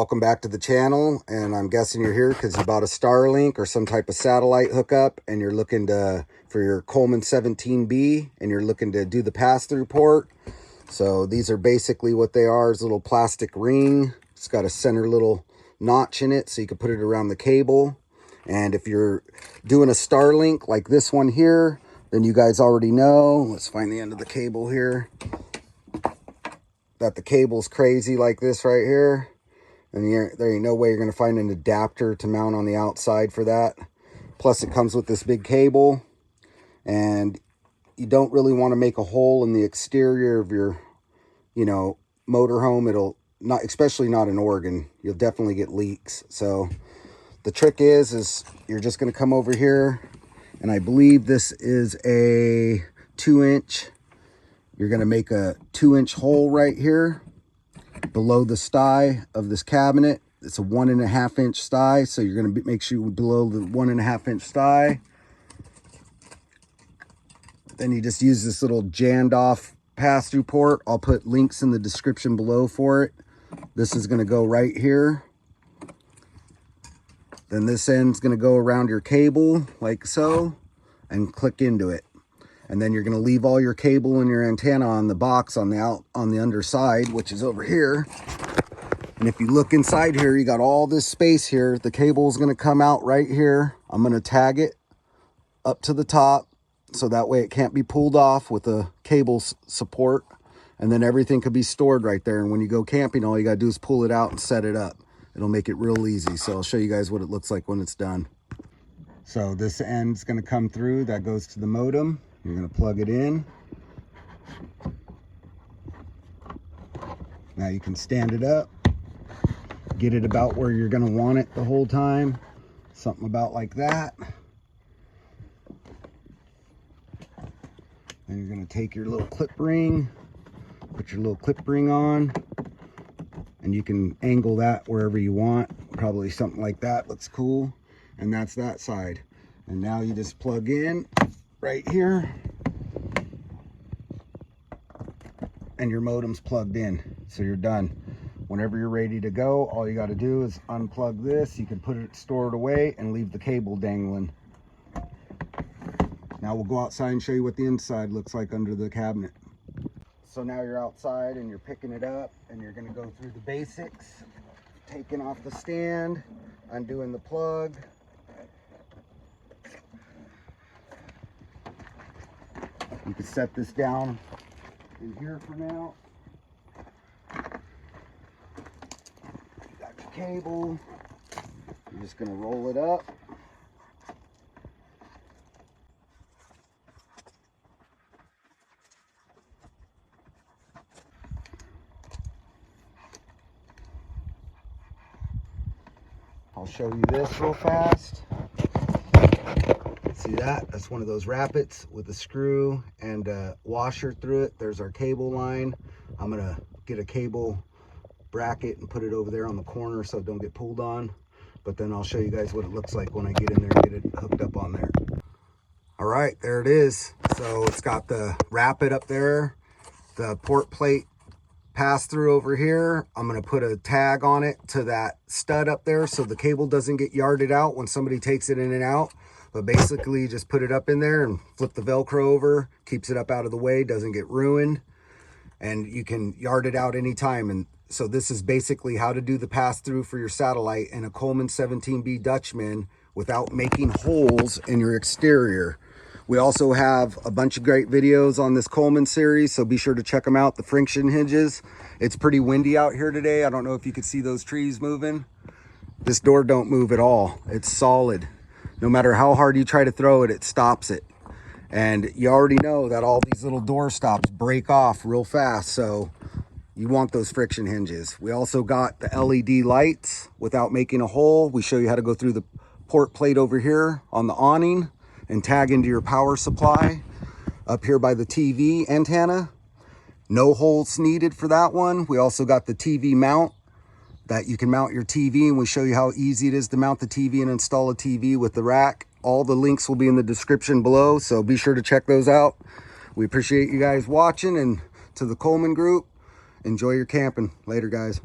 welcome back to the channel. And I'm guessing you're here because you bought a Starlink or some type of satellite hookup and you're looking for your Coleman 17B and you're looking to do the pass-through port. So these are basically what they are, is a little plastic ring. It's got a center little notch in it so you can put it around the cable. And if you're doing a Starlink like this one here, then you guys already know, let's find the end of the cable here, that the cable's crazy like this right here. And there ain't no way you're going to find an adapter to mount on the outside for that. Plus it comes with this big cable. And you don't really want to make a hole in the exterior of your, motorhome. It'll not, especially not in Oregon, you'll definitely get leaks. So the trick is you're just going to come over here, and I believe this is a 2-inch. You're going to make a 2-inch hole right here below the sty of this cabinet. It's a 1.5-inch sty, so you're going to make sure below the 1.5-inch sty. Then you just use this little jammed off pass-through port. I'll put links in the description below for it. This is going to go right here. Then this end's going to go around your cable like so and click into it. And then you're going to leave all your cable and your antenna on the box on the underside, which is over here. And if you look inside here, you got all this space here. The cable is going to come out right here. I'm going to tag it up to the top so that way it can't be pulled off with the cable support. And then everything could be stored right there. And when you go camping, all you got to do is pull it out and set it up. It'll make it real easy. So I'll show you guys what it looks like when it's done. So this end's going to come through. That goes to the modem. You're going to plug it in. Now you can stand it up. Get it about where you're going to want it the whole time. Something about like that. Then you're going to take your little clip ring. Put your little clip ring on. And you can angle that wherever you want. Probably something like that looks cool. And that's that side. And now you just plug in right here. And your modem's plugged in. So you're done. Whenever you're ready to go, all you got to do is unplug this. You can put it, store it away, and leave the cable dangling. Now we'll go outside and show you what the inside looks like under the cabinet. So now you're outside and you're picking it up and you're going to go through the basics, taking off the stand, undoing the plug. You can set this down in here for now. You got your cable. You're just going to roll it up. I'll show you this real fast. See that? That's one of those rappets with a screw and a washer through it. There's our cable line. I'm going to get a cable bracket and put it over there on the corner so it don't get pulled on. But then I'll show you guys what it looks like when I get in there and get it hooked up on there. All right, there it is. So it's got the rappet up there, the port plate pass through over here. I'm going to put a tag on it to that stud up there so the cable doesn't get yarded out when somebody takes it in and out. But basically you just put it up in there and flip the Velcro over, keeps it up out of the way, doesn't get ruined, and you can yard it out anytime. And so this is basically how to do the pass through for your satellite in a Coleman 17B Dutchman without making holes in your exterior. We also have a bunch of great videos on this Coleman series, so be sure to check them out. The friction hinges. It's pretty windy out here today. I don't know if you could see those trees moving. This door don't move at all. It's solid. No matter how hard you try to throw it, it stops it. And you already know that all these little door stops break off real fast, so you want those friction hinges. We also got the LED lights without making a hole. We show you how to go through the port plate over here on the awning and tag into your power supply up here by the TV antenna. No holes needed for that one. We also got the TV mount that you can mount your TV, and we show you how easy it is to mount the TV and install a TV with the rack. All the links will be in the description below, so be sure to check those out. We appreciate you guys watching, and to the Coleman group, enjoy your camping. Later, guys.